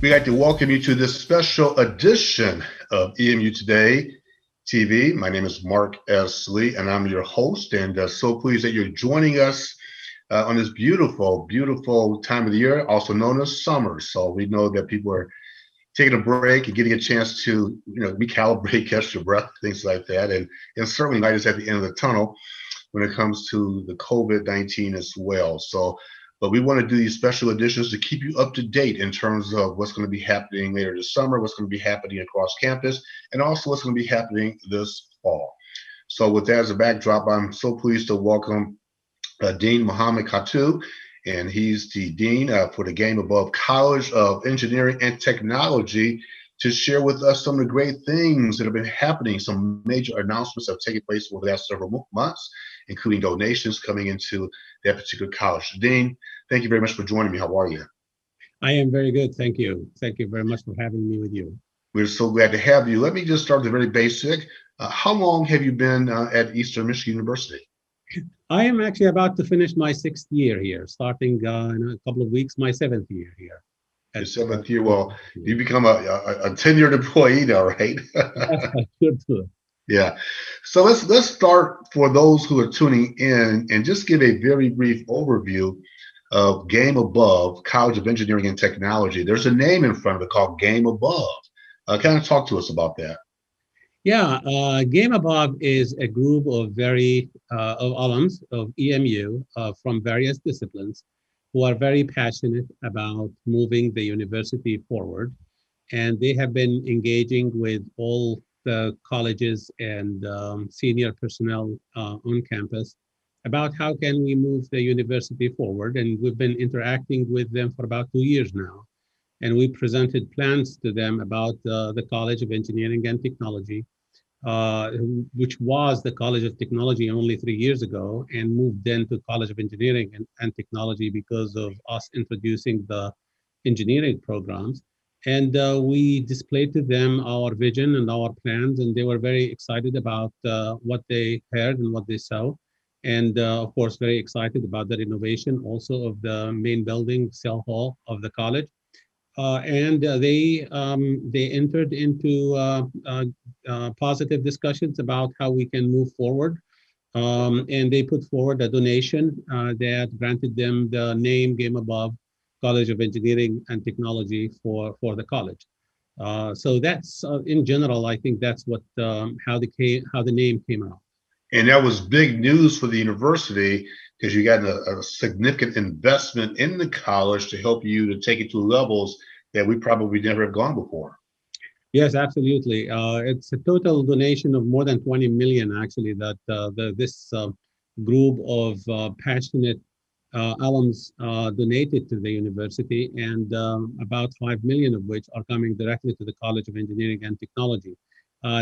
We'd like to welcome you to this special edition of EMU Today TV. My name is Mark S. Lee, and I'm your host, and so pleased that you're joining us on this beautiful, beautiful time of the year, also known as summer. So we know that people are taking a break and getting a chance to, recalibrate, catch your breath, things like that. And certainly light is at the end of the tunnel when it comes to the COVID-19 as well. But we want to do these special editions to keep you up to date in terms of what's going to be happening later this summer, what's going to be happening across campus, and also what's going to be happening this fall. So with that as a backdrop, I'm so pleased to welcome Dean Mohammed Khattu, and he's the Dean for the Game Above College of Engineering and Technology, to share with us some of the great things that have been happening. Some major announcements have taken place over the last several months, including donations coming into that particular college. Dean, thank you very much for joining me. How are you? I am very good. Thank you. Thank you very much for having me with you. We're so glad to have you. Let me just start with the very basic. How long have you been at Eastern Michigan University? I am actually about to finish my 6th year here, starting in a couple of weeks, my 7th year here. Your 7th year. Well, you become a tenured employee now, right? Sure. Yeah. So let's start for those who are tuning in and just give a very brief overview of Game Above College of Engineering and Technology. There's a name in front of it called Game Above. Kind of talk to us about that. Yeah, Game Above is a group of of alums of EMU from various disciplines who are very passionate about moving the university forward. And they have been engaging with all the colleges and senior personnel on campus about how can we move the university forward. And we've been interacting with them for about 2 years now. And we presented plans to them about the College of Engineering and Technology, which was the College of Technology only 3 years ago, and moved then to College of Engineering and Technology because of us introducing the engineering programs. And we displayed to them our vision and our plans, and they were very excited about what they heard and what they saw. And of course, very excited about the renovation also of the main building, cell hall of the college. And they entered into positive discussions about how we can move forward. And they put forward a donation that granted them the name Game Above College of Engineering and Technology for the college. So that's in general, I think that's what how the name came out. And that was big news for the university because you got a significant investment in the college to help you to take it to levels that we probably never have gone before. Yes, absolutely. It's a total donation of more than 20 million, actually, that this group of passionate alums donated to the university, and about 5 million of which are coming directly to the College of Engineering and Technology.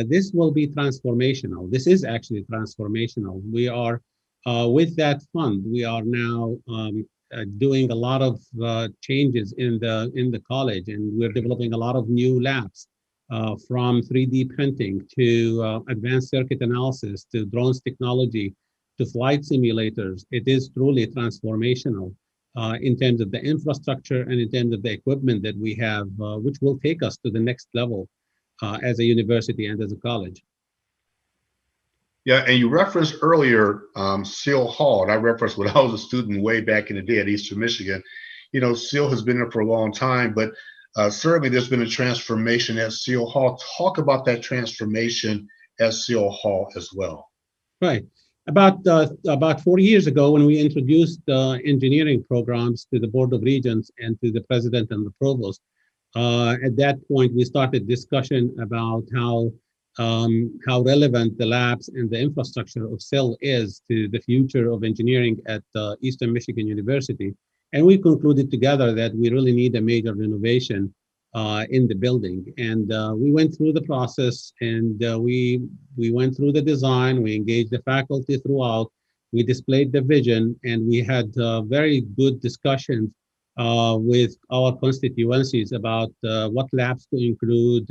This will be transformational. This is actually transformational. We are, with that fund, we are now doing a lot of changes in the college, and we're developing a lot of new labs, from 3D printing to advanced circuit analysis to drones technology to flight simulators. It is truly transformational in terms of the infrastructure and in terms of the equipment that we have, which will take us to the next level as a university and as a college. Yeah, and you referenced earlier Seal Hall, and I referenced when I was a student way back in the day at Eastern Michigan. You know, Seal has been there for a long time, but certainly there's been a transformation at Seal Hall. Talk about that transformation at Seal Hall as well. Right. About 4 years ago, when we introduced engineering programs to the Board of Regents and to the President and the Provost, at that point, we started discussion about how relevant the labs and the infrastructure of SEL is to the future of engineering at Eastern Michigan University. And we concluded together that we really need a major renovation in the building. And we went through the process, and we went through the design, we engaged the faculty throughout, we displayed the vision, and we had very good discussions with our constituencies about what labs to include,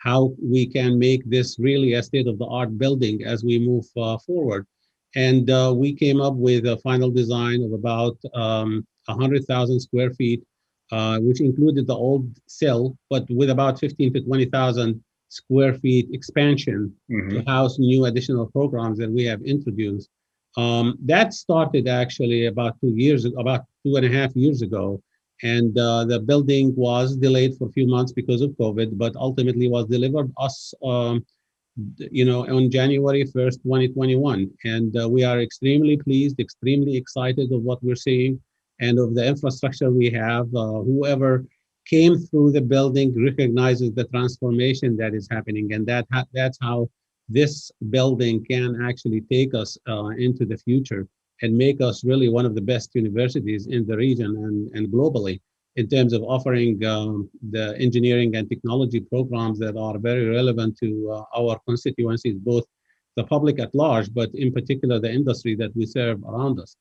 how we can make this really a state-of-the-art building as we move forward. And we came up with a final design of about 100,000 square feet which included the old cell, but with about 15 to 20,000 square feet expansion to Hmm. house new additional programs that we have introduced. That started actually about 2 years, about 2.5 years ago. And the building was delayed for a few months because of COVID, but ultimately was delivered us on January 1st, 2021. And we are extremely pleased, extremely excited of what we're seeing and of the infrastructure we have. Whoever came through the building recognizes the transformation that is happening, and that's how this building can actually take us into the future and make us really one of the best universities in the region and globally in terms of offering the engineering and technology programs that are very relevant to our constituencies, both the public at large, but in particular the industry that we serve around us.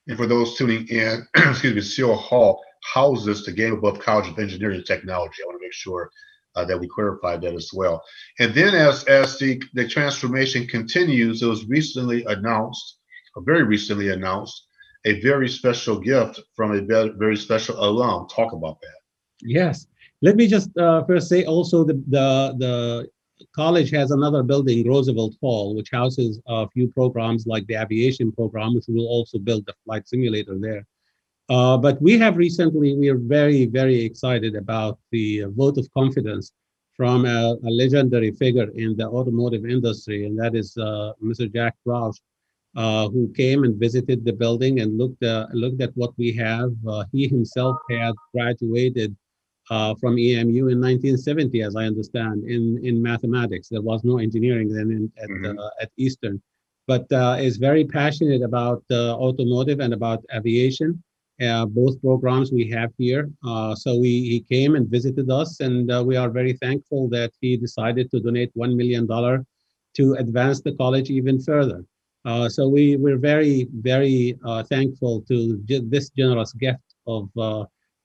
And for those tuning in, excuse me, Seal Hall houses the Game Above College of Engineering and Technology. I want to make sure that we clarify that as well. And then as the transformation continues, it was recently announced, or very recently announced, a very special gift from a very special alum. Talk about that. Yes. Let me just first say also the college has another building, Roosevelt Hall, which houses a few programs like the aviation program, which will also build the flight simulator there. But we are very, very excited about the vote of confidence from a legendary figure in the automotive industry, and that is Mr. Jack Rauch, who came and visited the building and looked at what we have. He himself had graduated from EMU in 1970, as I understand, in mathematics. There was no engineering then Hmm. at Eastern, but is very passionate about automotive and about aviation. Both programs we have here. He came and visited us, and we are very thankful that he decided to donate $1 million to advance the college even further. We're very, very thankful to this generous gift of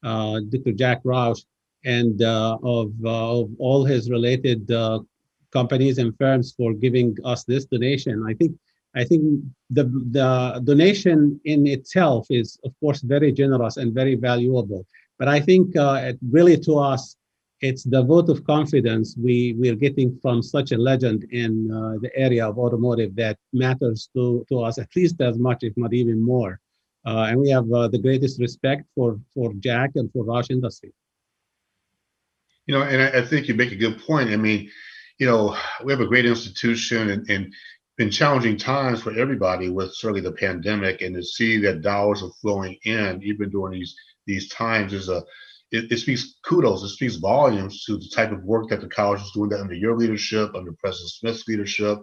Dr. Jack Rauch and of all his related companies and firms for giving us this donation. I think the donation in itself is, of course, very generous and very valuable. But I think really to us, it's the vote of confidence we're getting from such a legend in the area of automotive that matters to us at least as much, if not even more. And we have the greatest respect for Jack and for Rauch Industries. And I think you make a good point. I mean, we have a great institution and been challenging times for everybody with certainly the pandemic, and to see that dollars are flowing in even during these times it speaks kudos, it speaks volumes to the type of work that the college is doing that under your leadership, under President Smith's leadership,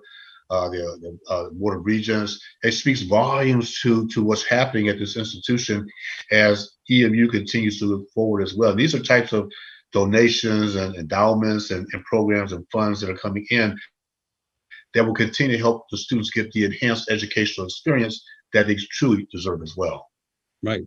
the Board of Regents. It speaks volumes to what's happening at this institution as EMU continues to look forward as well. And these are types of donations and endowments and programs and funds that are coming in that will continue to help the students get the enhanced educational experience that they truly deserve as well. Right.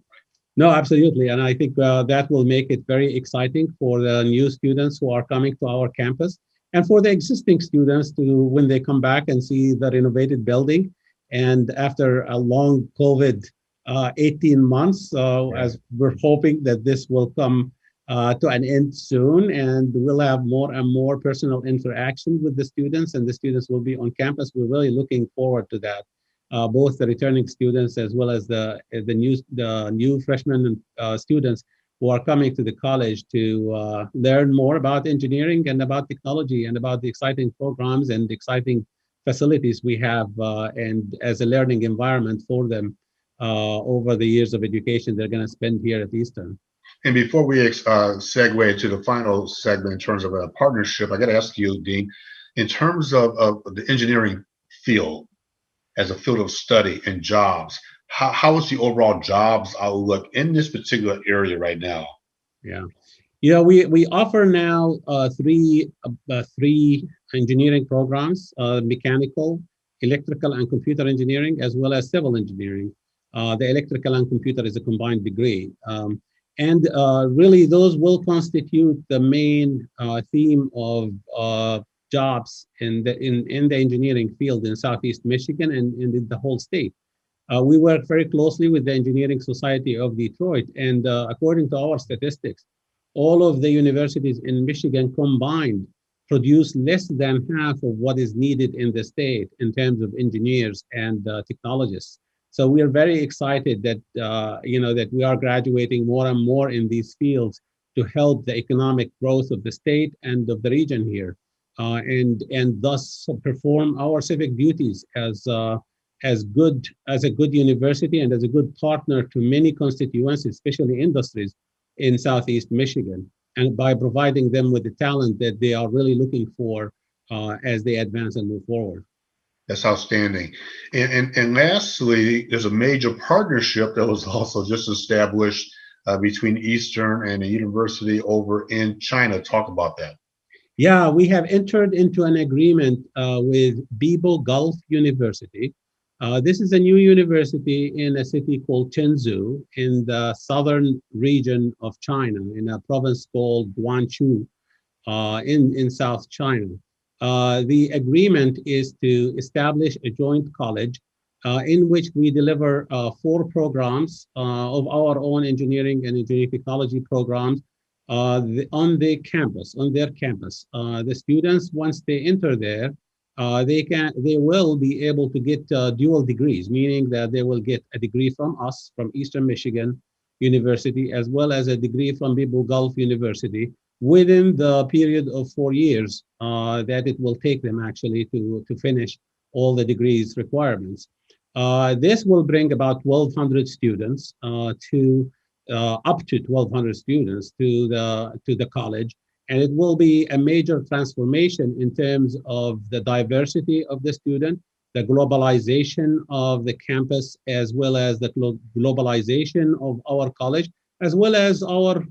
No, absolutely. And I think that will make it very exciting for the new students who are coming to our campus and for the existing students to, when they come back and see the renovated building. And after a long COVID 18 months, Yeah. as we're hoping that this will come to an end soon, and we'll have more and more personal interaction with the students, and the students will be on campus. We're really looking forward to that. Both the returning students as well as the new freshmen and students who are coming to the college to learn more about engineering and about technology and about the exciting programs and exciting facilities we have and as a learning environment for them over the years of education they're going to spend here at Eastern. And before we segue to the final segment in terms of a partnership, I got to ask you, Dean, in terms of the engineering field as a field of study and jobs, how is the overall jobs outlook in this particular area right now? Yeah. We offer now three engineering programs: mechanical, electrical, and computer engineering, as well as civil engineering. The electrical and computer is a combined degree, and really those will constitute the main theme of jobs in the engineering field in Southeast Michigan and in the whole state. We work very closely with the Engineering Society of Detroit, and according to our statistics, all of the universities in Michigan combined produce less than half of what is needed in the state in terms of engineers and technologists. So we are very excited that that we are graduating more and more in these fields to help the economic growth of the state and of the region here, and thus perform our civic duties as a good university and as a good partner to many constituencies, especially industries in Southeast Michigan, and by providing them with the talent that they are really looking for as they advance and move forward. That's outstanding. And lastly, there's a major partnership that was also just established between Eastern and a university over in China. Talk about that. Yeah, we have entered into an agreement with Bibo Gulf University. This is a new university in a city called Chenzhou in the southern region of China, in a province called Guangzhou in South China. The agreement is to establish a joint college in which we deliver 4 programs of our own engineering and engineering technology programs on their campus. The students, once they enter there, they will be able to get dual degrees, meaning that they will get a degree from us, from Eastern Michigan University, as well as a degree from Bibo Gulf University within the period of 4 years that it will take them actually to finish all the degrees requirements. This will bring about 1,200 students up to 1,200 students to the college, and it will be a major transformation in terms of the diversity of the student, the globalization of the campus, as well as the globalization of our college, as well as our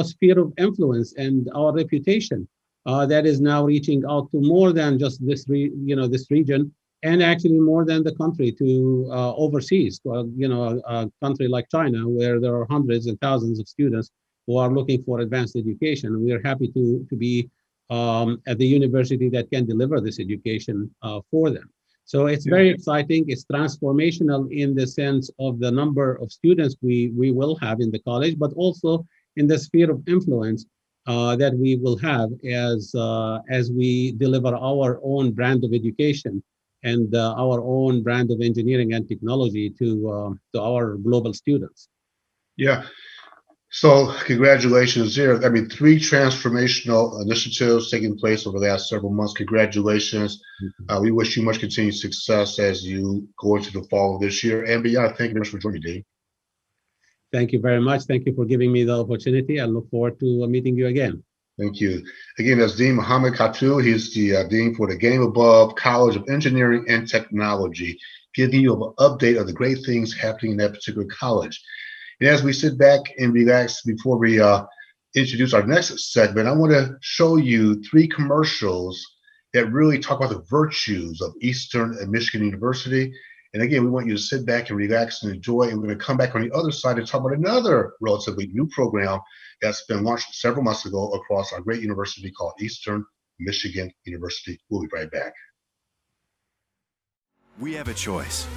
sphere of influence and our reputation that is now reaching out to more than just this region, and actually more than the country, to overseas, to a country like China, where there are hundreds and thousands of students who are looking for advanced education. And we are happy to be at the university that can deliver this education for them. So it's very exciting. It's transformational in the sense of the number of students we will have in the college, but also in the sphere of influence that we will have as we deliver our own brand of education and our own brand of engineering and technology to our global students. Yeah. So congratulations there. I mean, 3 transformational initiatives taking place over the last several months. Congratulations. We wish you much continued success as you go into the fall of this year and beyond. Thank you very much for joining me, Dean. Thank you very much. Thank you for giving me the opportunity. I look forward to meeting you again. Thank you. Again, that's Dean Mohammed Khatul. He's the Dean for the Game Above College of Engineering and Technology, giving you an update of the great things happening in that particular college. And as we sit back and relax before we introduce our next segment, I want to show you 3 commercials that really talk about the virtues of Eastern and Michigan University. And again, we want you to sit back and relax and enjoy. And we're going to come back on the other side and talk about another relatively new program that's been launched several months ago across our great university called Eastern Michigan University. We'll be right back. We have a choice.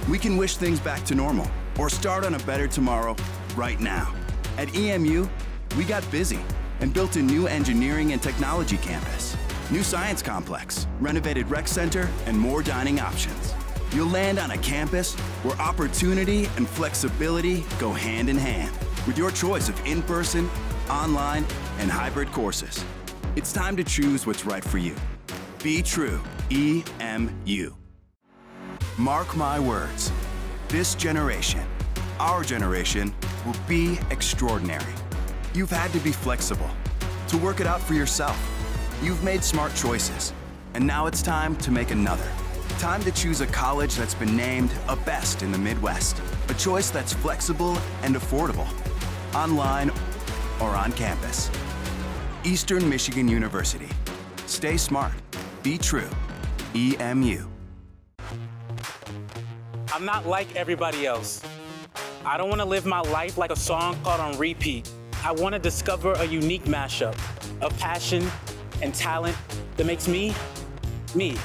We can wish things back to normal or start on a better tomorrow right now. At EMU, we got busy and built a new engineering and technology campus, new science complex, renovated rec center, and more dining options. You'll land on a campus where opportunity and flexibility go hand in hand with your choice of in-person, online, and hybrid courses. It's time to choose what's right for you. Be true, EMU. Mark my words, this generation, our generation, will be extraordinary. You've had to be flexible, to work it out for yourself. You've made smart choices, and now it's time to make another. Time to choose a college that's been named a best in the Midwest, a choice that's flexible and affordable, online or on campus. Eastern Michigan University. Stay smart, be true, EMU. I'm not like everybody else. I don't want to live my life like a song caught on repeat. I want to discover a unique mashup of passion and talent that makes me, me.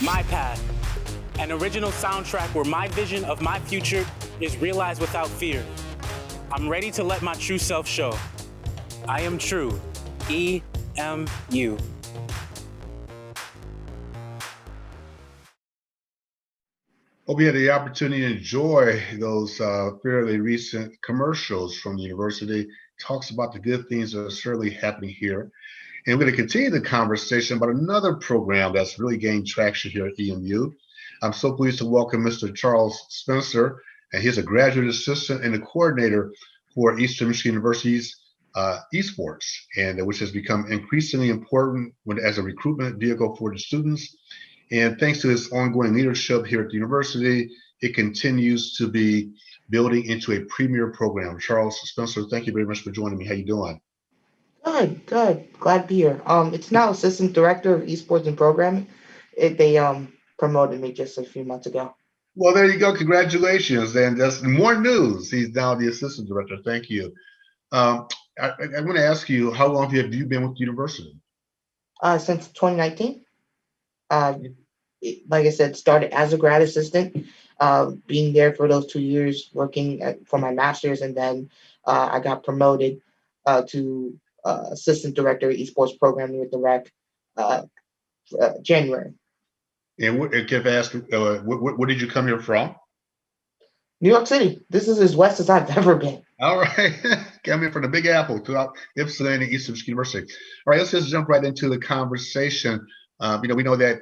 My path An original soundtrack where my vision of my future is realized without fear. I'm ready to let my true self show. I am true. EMU. Hope you had the opportunity to enjoy those fairly recent commercials from the university. Talks about the good things that are certainly happening here. And we're going to continue the conversation about another program that's really gained traction here at EMU. I'm so pleased to welcome Mr. Charles Spencer, and he's a graduate assistant and a coordinator for Eastern Michigan University's Esports, and which has become increasingly important as a recruitment vehicle for the students. And thanks to his ongoing leadership here at the university, it continues to be building into a premier program. Charles Spencer, thank you very much for joining me. How you doing? Good, good. Glad to be here. It's now assistant director of esports and programming. They promoted me just a few months ago. Well, there you go. Congratulations. And that's more news. He's now the assistant director. Thank you. I want to ask you, how long have you been with the university? Since 2019. Like I said, started as a grad assistant, being there for those 2 years, working for my master's, and then I got promoted to assistant director of esports programming with the rec January. And if I ask, where did you come here from? New York City. This is as west as I've ever been. All right. Coming from the Big Apple to Ypsilanti and Eastern Michigan University. All right, let's just jump right into the conversation. We know that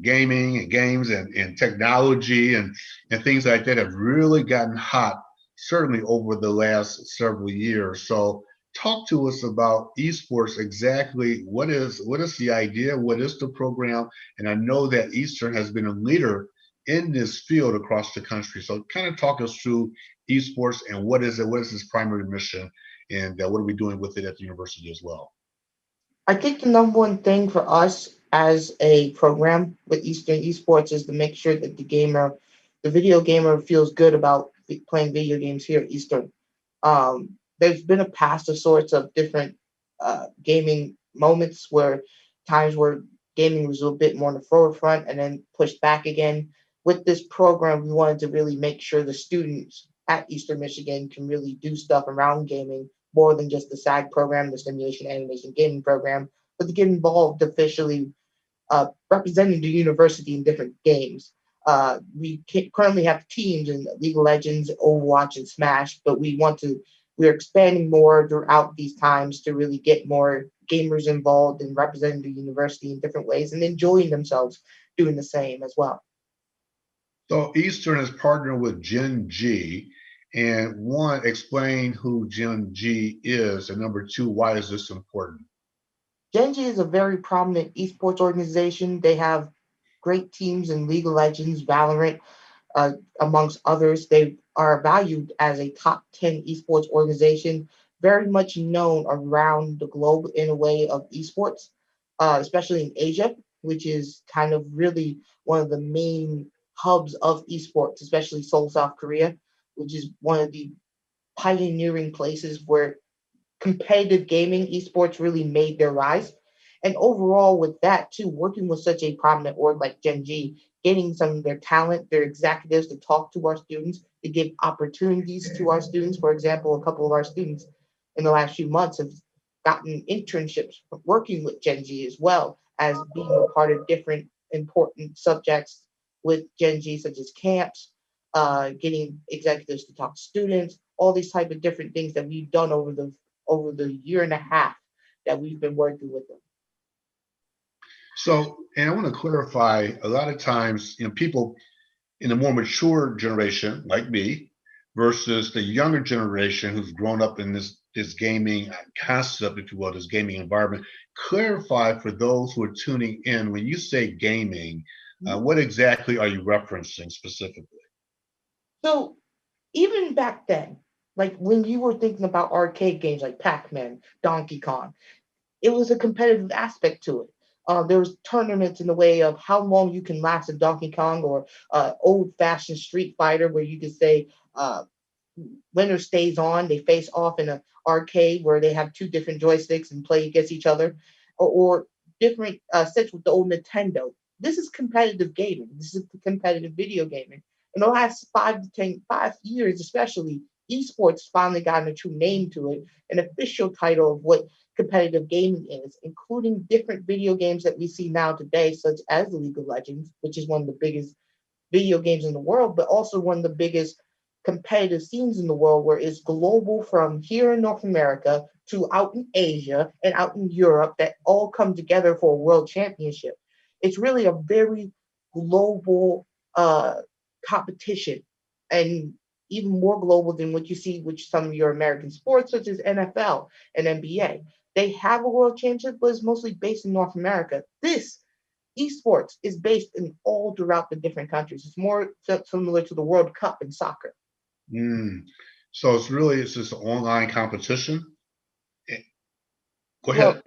gaming and games and technology and things like that have really gotten hot, certainly over the last several years. So talk to us about esports. Exactly what is the idea? What is the program? And I know that Eastern has been a leader in this field across the country. So kind of talk us through esports and what is it? What is its primary mission? And what are we doing with it at the university as well? I think the number one thing for us as a program with Eastern Esports is to make sure that the video gamer feels good about playing video games here at Eastern. There's been a past of sorts of different gaming moments times where gaming was a little bit more in the forefront and then pushed back again. With this program, we wanted to really make sure the students at Eastern Michigan can really do stuff around gaming more than just the SAG program, the Simulation Animation Gaming program, but to get involved officially representing the university in different games. We currently have teams in League of Legends, Overwatch, and Smash, but we're expanding more throughout these times to really get more gamers involved in representing the university in different ways and enjoying themselves doing the same as well. So Eastern is partnered with Gen.G. And one, explain who Gen.G is, and number two, why is this important? Gen.G is a very prominent esports organization. They have great teams in League of Legends, Valorant, amongst others. They are valued as a top 10 esports organization, very much known around the globe in a way of esports, especially in Asia, which is kind of really one of the main hubs of esports, especially Seoul, South Korea, which is one of the pioneering places where competitive gaming esports really made their rise. And overall, with that too, working with such a prominent org like Gen.G, getting some of their talent, their executives to talk to our students, to give opportunities to our students. For example, a couple of our students in the last few months have gotten internships working with Gen.G as well as being a part of different important subjects with Gen.G, such as camps, getting executives to talk to students, all these type of different things that we've done over the year and a half that we've been working with them. So, and I want to clarify, a lot of times, people in the more mature generation, like me, versus the younger generation who's grown up in this gaming concept, if you will, this gaming environment. Clarify for those who are tuning in, when you say gaming, what exactly are you referencing specifically? So even back then, like when you were thinking about arcade games like Pac-Man, Donkey Kong, it was a competitive aspect to it. There was tournaments in the way of how long you can last in Donkey Kong, or old-fashioned Street Fighter, where you could say winner stays on. They face off in an arcade where they have two different joysticks and play against each other, or different sets with the old Nintendo this is competitive gaming. This is competitive video gaming. In the last 5 years, especially, esports finally gotten a true name to it, an official title of what competitive gaming is, including different video games that we see now today, such as League of Legends, which is one of the biggest video games in the world, but also one of the biggest competitive scenes in the world, where it's global from here in North America to out in Asia and out in Europe that all come together for a world championship. It's really a very global competition, and even more global than what you see with some of your American sports, such as NFL and NBA. They have a world championship, but it's mostly based in North America. This esports is based in all throughout the different countries. It's more similar to the World Cup in soccer. Mm. So it's just an online competition. Eh, Go Well, ahead.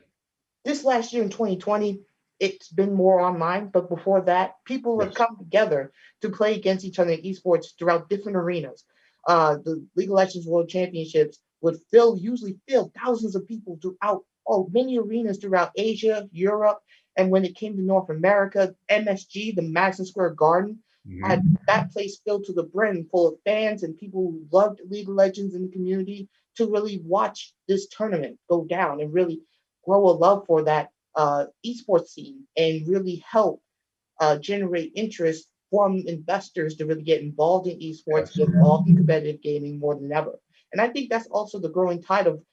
this last year in 2020, it's been more online, but before that, people have Yes. come together to play against each other in esports throughout different arenas. The League of Legends World Championships would usually fill thousands of people throughout many arenas throughout Asia, Europe, and when it came to North America, MSG, the Madison Square Garden, had Mhm. that place filled to the brim, full of fans and people who loved League of Legends in the community to really watch this tournament go down and really grow a love for that esports scene and really help generate interest from investors to really get involved in esports, Yes. get involved in competitive gaming more than ever. And I think that's also the growing tide of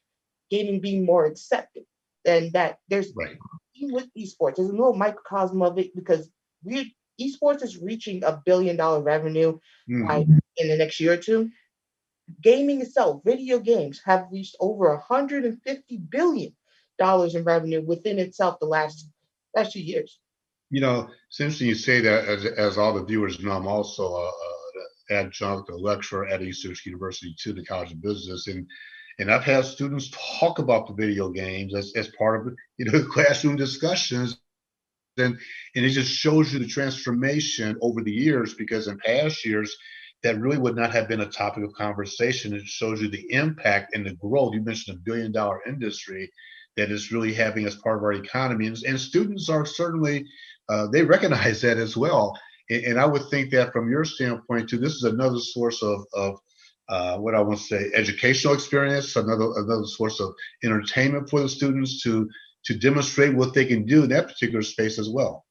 gaming being more accepted. And that there's, Right. even with esports, there's a little microcosm of it because esports is reaching $1 billion revenue Mm. by in the next year or two. Gaming itself, video games, have reached over $150 billion in revenue within itself the last 2 years. It's interesting you say that. As all the viewers know, I'm also an adjunct, a lecturer at Eastern University to the College of Business, and I've had students talk about the video games as part of classroom discussions, and it just shows you the transformation over the years, because in past years that really would not have been a topic of conversation. It shows you the impact and the growth. You mentioned $1 billion industry that is really having as part of our economy, and students are certainly they recognize that as well. And I would think that from your standpoint too, this is another source of what I want to say, educational experience, another source of entertainment for the students to demonstrate what they can do in that particular space as well.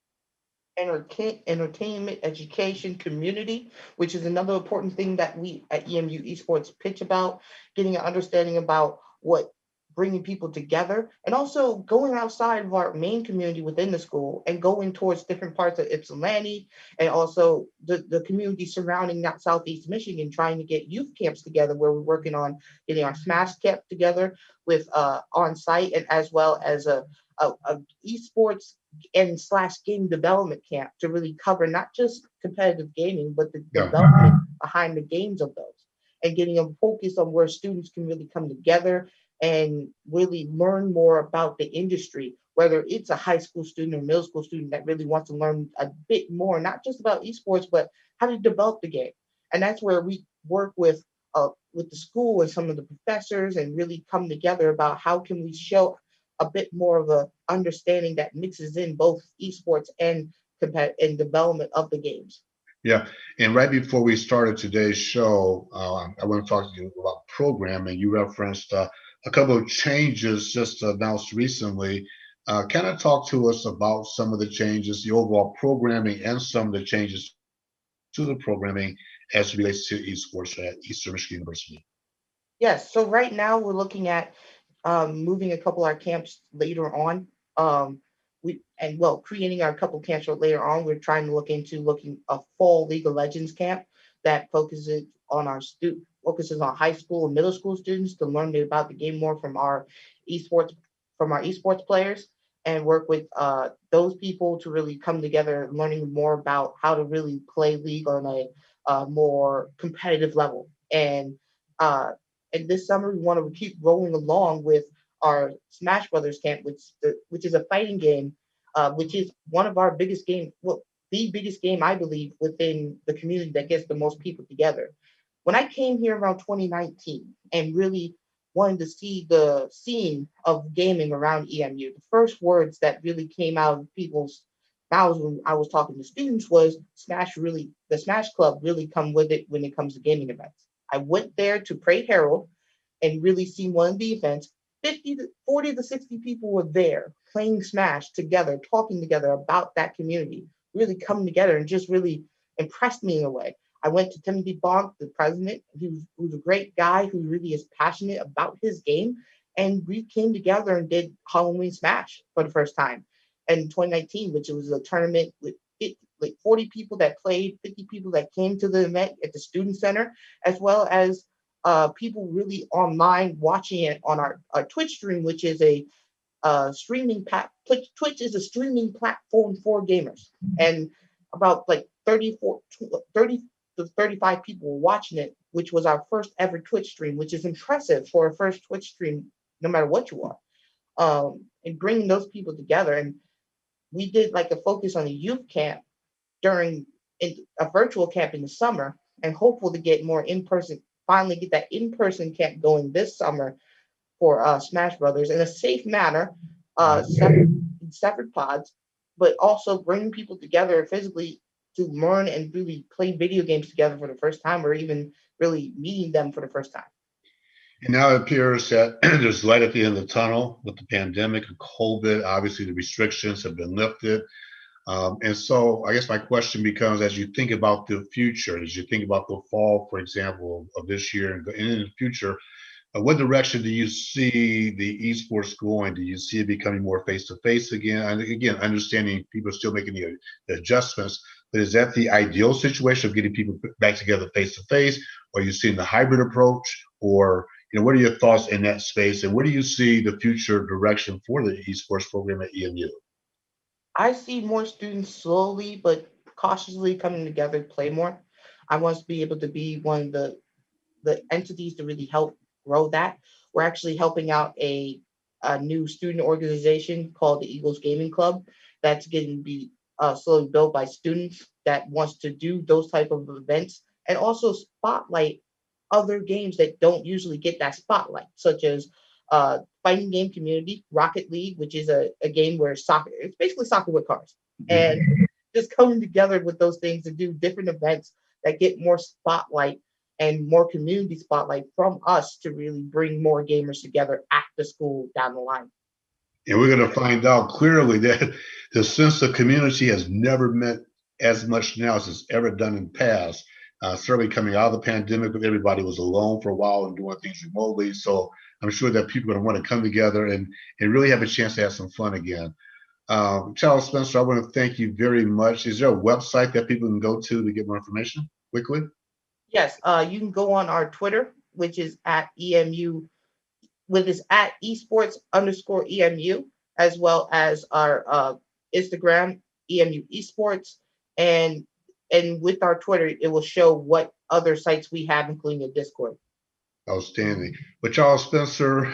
Entertainment, education, community, which is another important thing that we at EMU Esports pitch about, getting an understanding about what bringing people together, and also going outside of our main community within the school and going towards different parts of Ypsilanti and also the community surrounding that Southeast Michigan, trying to get youth camps together where we're working on getting our Smash camp together with on site, and as well as a esports and slash game development camp to really cover not just competitive gaming, but the Yeah. development behind the games of those, and getting a focus on where students can really come together and really learn more about the industry, whether it's a high school student or middle school student that really wants to learn a bit more, not just about esports, but how to develop the game. And that's where we work with the school and some of the professors and really come together about how can we show a bit more of a understanding that mixes in both esports and and development of the games. Yeah, and right before we started today's show, I want to talk to you about programming. You referenced a couple of changes just announced recently. Kind of talk to us about some of the changes, the overall programming, and some of the changes to the programming as it relates to esports at Eastern Michigan University. Yes, so right now we're looking at moving a couple of our camps later on. Creating our couple camps later on. We're trying to look into looking a fall League of Legends camp that focuses on high school and middle school students to learn about the game more esports from our esports players, and work with those people to really come together, learning more about how to really play League on a more competitive level. Uh, and this summer, we want to keep rolling along with our Smash Brothers camp, which is a fighting game, which is one of our biggest games. Well, the biggest game, I believe, within the community that gets the most people together. When I came here around 2019 and really wanted to see the scene of gaming around EMU, the first words that really came out of people's fouls when I was talking to students was the Smash Club really come with it when it comes to gaming events. I went there to Parade Herald and really see one of the events. 40 to 60 people were there playing Smash together, talking together about that community, really coming together and just really impressed me in a way. I went to Timothy Bonk, the president, who's a great guy who really is passionate about his game. And we came together and did Halloween Smash for the first time in 2019, which was a tournament with like 40 people that played, 50 people that came to the event at the Student Center, as well as people really online watching it on our Twitch stream, which is a Twitch is a streaming platform for gamers, and about like 30 to 35 people were watching it, which was our first ever Twitch stream, which is impressive for a first Twitch stream, no matter what you are. And bringing those people together, and we did like a focus on a youth camp during a virtual camp in the summer, and hopeful to get more in-person, finally get that in-person camp going this summer for Smash Brothers in a safe manner, separate pods, but also bringing people together physically to learn and really play video games together for the first time, or even really meeting them for the first time. And now it appears that there's light at the end of the tunnel with the pandemic and COVID. Obviously, the restrictions have been lifted. And so I guess my question becomes, as you think about the future, as you think about the fall, for example, of this year and in the future, what direction do you see the esports going? Do you see it becoming more face-to-face again? And again, understanding people are still making the adjustments, but is that the ideal situation of getting people back together face-to-face? Or are you seeing the hybrid approach? Or what are your thoughts in that space? And where do you see the future direction for the esports program at EMU? I see more students slowly but cautiously coming together to play more. I want to be able to be one of the entities to really help grow that. We're actually helping out a new student organization called the Eagles Gaming Club that's getting to be slowly built by students that wants to do those type of events and also spotlight other games that don't usually get that spotlight, such as fighting game community, Rocket League, which is a game where it's basically soccer with cars. And just coming together with those things to do different events that get more spotlight and more community spotlight from us to really bring more gamers together after school down the line. And we're going to find out clearly that the sense of community has never meant as much now as it's ever done in the past. Certainly coming out of the pandemic, when everybody was alone for a while and doing things remotely. So I'm sure that people are going to want to come together and really have a chance to have some fun again. Charles Spencer, I want to thank you very much. Is there a website that people can go to get more information quickly? Yes, you can go on our Twitter, which is at EMU, which is at esports_EMU, as well as our Instagram, EMU Esports, and with our Twitter, it will show what other sites we have, including a Discord. Outstanding. But Charles Spencer,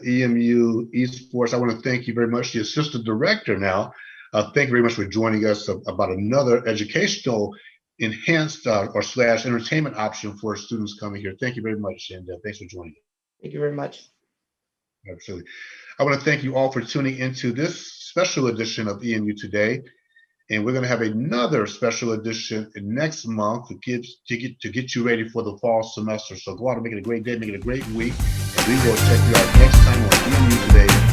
EMU Esports, I want to thank you very much. The assistant director now. Thank you very much for joining us about another educational enhanced or / entertainment option for students coming here. Thank you very much, and thanks for joining us. Thank you very much. Absolutely. I want to thank you all for tuning into this special edition of EMU Today. And we're going to have another special edition next month to get you ready for the fall semester. So go out and make it a great day, make it a great week. And we will check you out next time on EMU Today.